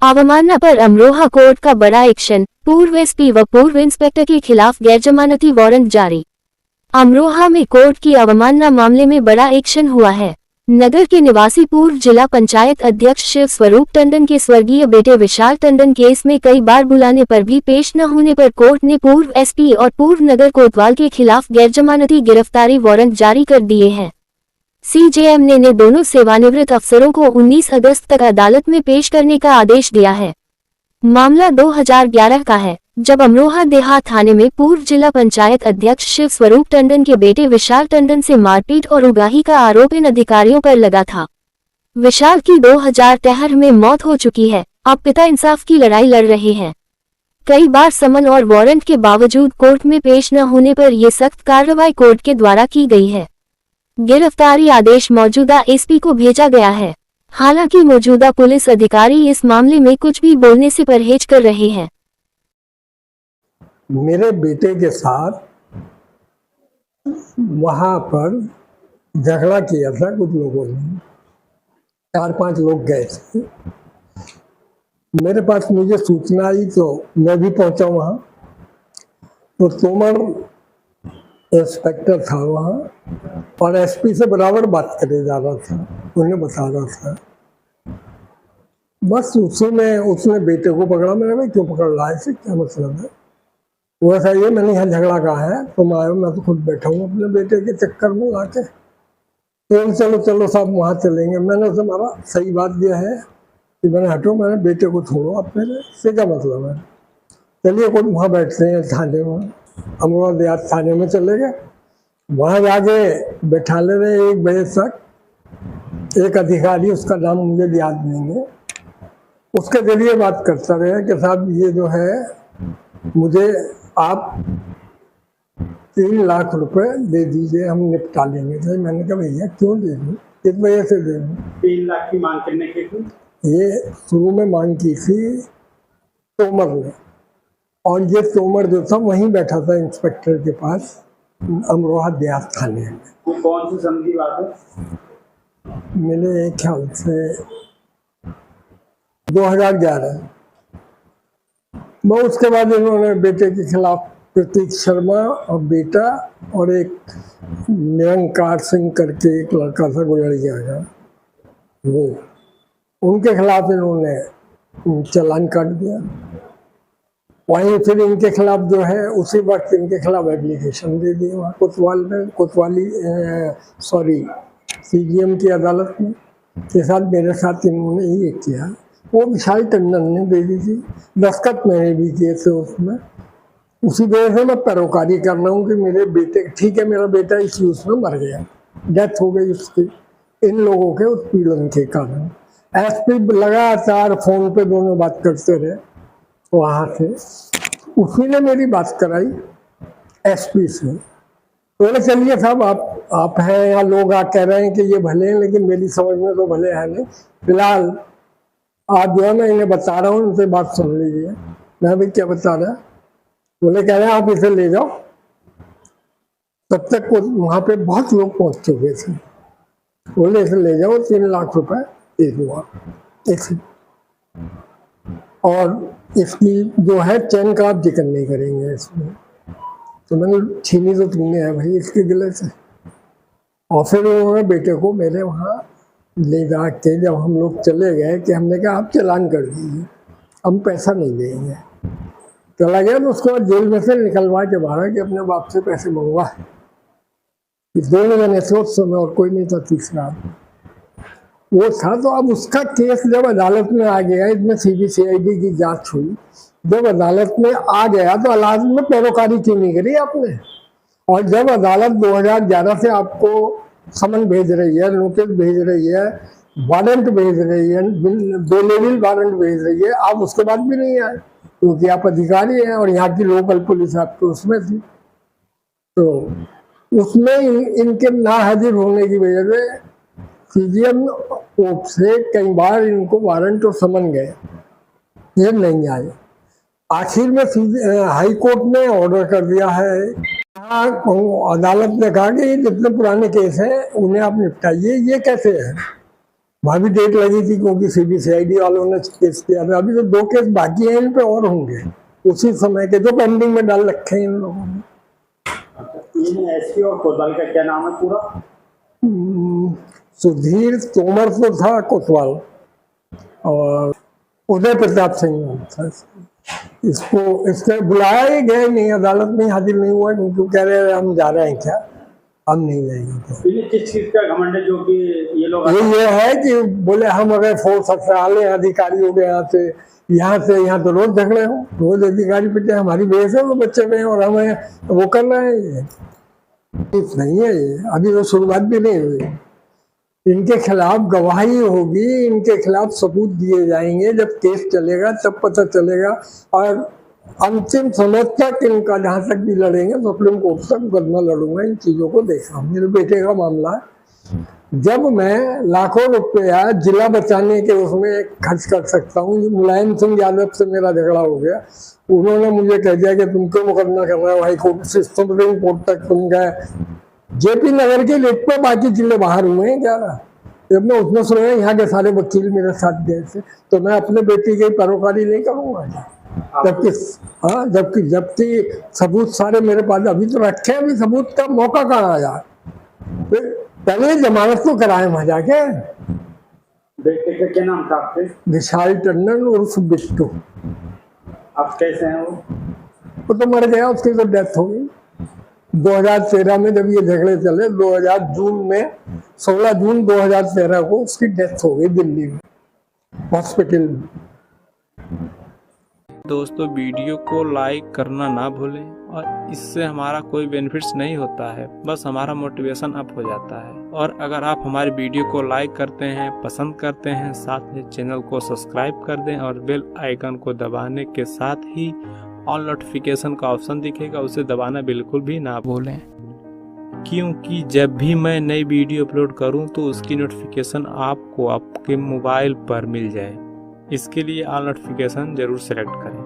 अवमानना पर अमरोहा कोर्ट का बड़ा एक्शन, पूर्व एसपी व पूर्व इंस्पेक्टर के खिलाफ गैरजमानती वारंट जारी। अमरोहा में कोर्ट की अवमानना मामले में बड़ा एक्शन हुआ है। नगर के निवासी पूर्व जिला पंचायत अध्यक्ष शिव स्वरूप टंडन के स्वर्गीय बेटे विशाल टंडन केस में कई बार बुलाने पर भी पेश न होने पर कोर्ट ने पूर्व एसपी और पूर्व नगर कोतवाल के खिलाफ गैरजमानती गिरफ्तारी वारंट जारी कर दिए हैं। सीजेएम ने दोनों सेवानिवृत्त अफसरों को 19 अगस्त तक अदालत में पेश करने का आदेश दिया है। मामला 2011 का है, जब अमरोहा देहात थाने में पूर्व जिला पंचायत अध्यक्ष शिव स्वरूप टंडन के बेटे विशाल टंडन से मारपीट और उगाही का आरोप इन अधिकारियों पर लगा था। विशाल की 2013 में मौत हो चुकी है। अब पिता इंसाफ की लड़ाई लड़ रहे हैं। कई बार समन और वारंट के बावजूद कोर्ट में पेश न होने पर ये सख्त कार्रवाई कोर्ट के द्वारा की गई है। गिरफ्तारी आदेश मौजूदा एसपी को भेजा गया है। हालांकि मौजूदा पुलिस अधिकारी इस मामले में कुछ भी बोलने से परहेज कर रहे हैं। मेरे बेटे के साथ वहां पर झगड़ा किया था कुछ लोगों ने, 4-5 लोग गए थे। मेरे पास मुझे सूचना आई तो मैं भी पहुंचा वहां। तो तोमर इंस्पेक्टर था वहां और एसपी से बराबर बात करे जा रहा था, उन्हें बता रहा था। बस उसने बेटे को पकड़ा। मैंने भाई क्यों पकड़ रहा है, इसे क्या मतलब है? वो ऐसा ये मैंने यहाँ झगड़ा कहा है, तुम आए हो, मैं तो खुद बैठा हूँ अपने बेटे के चक्कर में आके। तो चलो चलो साहब वहाँ चलेंगे। मैंने उसे मारा, सही बात यह है कि मैंने हटो, मैंने बेटे को छोड़ो, अब मेरे से क्या मतलब है। चलिए कोई वहाँ बैठते हैं थाने में, अमरोहा देहात थाने में चले गए। वहाँ जाके बैठा ले रहे 1 बजे तक। एक अधिकारी, उसका नाम मुझे याद नहीं है, उसके जरिए बात करता रहे कि साहब ये जो है मुझे आप 3 लाख रुपए दे दीजिए, हम निपटा लेंगे। तो मैंने कहा भैया क्यों दे दूँ, किस वजह से दे दूँ? 3 लाख की मांग करने के लिए ये शुरू में मांग की थी तोमर ने, और ये तोमर जो था वहीं बैठा था इंस्पेक्टर के पास अमरोहा देहात थाने में। तो कौन सी संधि बात है? मेरे ख्याल से 2011। बहुत उसके बाद इन्होंने बेटे के खिलाफ प्रतीक शर्मा और बेटा और एक निरंकार सिंह करके एक लड़का था गुजरिया का, वो उनके खिलाफ इन्होंने चालान काट दिया। वहीं फिर इनके खिलाफ जो है उसी वक्त इनके खिलाफ एप्लीकेशन दे दी वहाँ कोतवाल में, सीजीएम की अदालत में। के साथ मेरे साथ इन्होंने ये किया, वो विशाल टंडन ने दे दी थी, दस्तखत मैंने भी किए थे उसमें। उसी वजह से मैं पैरोकारी कर रहा हूँ कि मेरे बेटे, ठीक है मेरा बेटा इस यूज में मर गया, डेथ हो गई उसकी इन लोगों के उत्पीड़न के कारण। एसपी लगातार फोन पे दोनों बात करते रहे वहाँ से। उसी ने मेरी बात कराई एसपी से। बोले चलिए साहब आप हैं या लोग आ कह रहे हैं कि ये भले हैं, लेकिन मेरी समझ में तो भले है नहीं। फिलहाल आप जो है मैं इन्हें बता रहा हूँ, उनसे बात सुन लीजिए। मैं भी क्या बता रहा, बोले कह रहे हैं आप इसे ले जाओ। तब तक वहाँ पे बहुत लोग पहुँच चुके थे। बोले इसे ले जाओ, 3 लाख रुपए दे दूँगा इसे, और इसकी जो है चैन का आप जिक्र नहीं करेंगे इसमें। तो मैंने छीनी तो तुमने है भाई इसके गले से। और फिर उन्होंने बेटे को मेरे वहाँ ले जा के जब हम लोग चले गए कि हमने कहा आप चालान कर दीजिए, हम पैसा नहीं देंगे। चला गया तो उसको जेल में से निकलवा के बाहर कि अपने बाप से पैसे मंगवा। दोनों जने थे उस समय और कोई नहीं था, तीसरा वो था। तो अब उसका केस जब अदालत में आ गया, इसमें CBCID की जांच हुई, जब अदालत में आ गया तो अदालत में पैरोकारी क्यों नहीं करी आपने? और जब अदालत 2011 से आपको समन भेज रही है, नोटिस भेज रही है, वारंट भेज रही है, बेलेबल वारंट भेज रही है, आप उसके बाद भी नहीं आए क्योंकि आप अधिकारी हैं और यहाँ की लोकल पुलिस आपके उसमें थी। तो उसमें इनके ना हाजिर होने की वजह से सीजीएम कोर्ट से कई बार इनको वारंट और समन गए, ये नहीं आए। आखिर में हाई कोर्ट ने ऑर्डर कर दिया है, अदालत ने कहा कि जितने पुराने केस हैं उन्हें आप निपटाइए। ये कैसे है वहां भी डेट लगी थी क्योंकि सीबीसीआईडी वालों ने केस किया था। अभी तो 2 केस बाकी हैं, इन पे और होंगे उसी समय के जो पेंडिंग में डाल रखे हैं इन लोगों ने। इन एसपी और कोतवाल का क्या नाम है पूरा? सुधीर तोमर तो था कोतवाल, और उदय प्रताप सिंह नाम था। इसको बुलाया ही गया नहीं, अदालत में हाजिर नहीं हुआ क्योंकि कह रहे हम जा रहे हैं, क्या हम नहीं जाएंगे। ये किस चीज का घमंड है जो कि ये लोग ये है कि बोले हम अगर फोर्स डाले अधिकारियों के यहाँ से यहाँ तो रोज झगड़े हो, रोज अधिकारी पिटे, हमारी वजह से वो बच्चे में और हमें वो कर रहे हैं। ये नहीं है, ये अभी तो शुरुआत भी नहीं हुई। इनके खिलाफ गवाही होगी, इनके खिलाफ सबूत दिए जाएंगे, जब केस चलेगा तब पता चलेगा। और अंतिम समय तक इनका जहां तक भी लड़ेंगे सुप्रीम कोर्ट तक मुकदमा लड़ूंगा। इन चीजों को देखा, मेरे बेटे का मामला है, जब मैं लाखों रुपया जिला बचाने के उसमें खर्च कर सकता हूँ। मुलायम सिंह यादव से मेरा झगड़ा हो गया, उन्होंने मुझे कह दिया कि तुम क्यों मुकदमा कर रहे हो, हाई कोर्ट से सुप्रीम कोर्ट तक तुम गए, जेपी नगर के लिस्ट पे बाकी जिले बाहर हुए हैं क्या? जब मैं उसमें सुना यहाँ के सारे वकील मेरे साथ गए थे, तो मैं अपने बेटी की पैरोकारी नहीं करूंगा। जबकि सबूत सारे मेरे पास अभी तो रखे, अभी सबूत का मौका कहाँ आया? पहले जमानत तो कराए वहां जाके। बेटे का क्या नाम था आपके? विशाल टंडन उर्फ बिट्टू। आप कैसे हैं वो तो मर गया, उसकी तो डेथ हो गई 2013 में जब ये झगड़े चले। 16 जून 2013 को उसकी डेथ हो गई दिल्ली में हॉस्पिटल में। दोस्तों वीडियो को लाइक करना ना भूलें, और इससे हमारा कोई बेनिफिट्स नहीं होता है, बस हमारा मोटिवेशन अप हो जाता है। और अगर आप हमारी वीडियो को लाइक करते हैं, पसंद करते हैं, साथ में चैनल को सब्सक्राइब कर दें और बेल आइकन को दबाने के साथ ही ऑल नोटिफिकेशन का ऑप्शन दिखेगा, उसे दबाना बिल्कुल भी ना भूलें, क्योंकि जब भी मैं नई वीडियो अपलोड करूं तो उसकी नोटिफिकेशन आपको आपके मोबाइल पर मिल जाए। इसके लिए ऑल नोटिफिकेशन जरूर सेलेक्ट करें।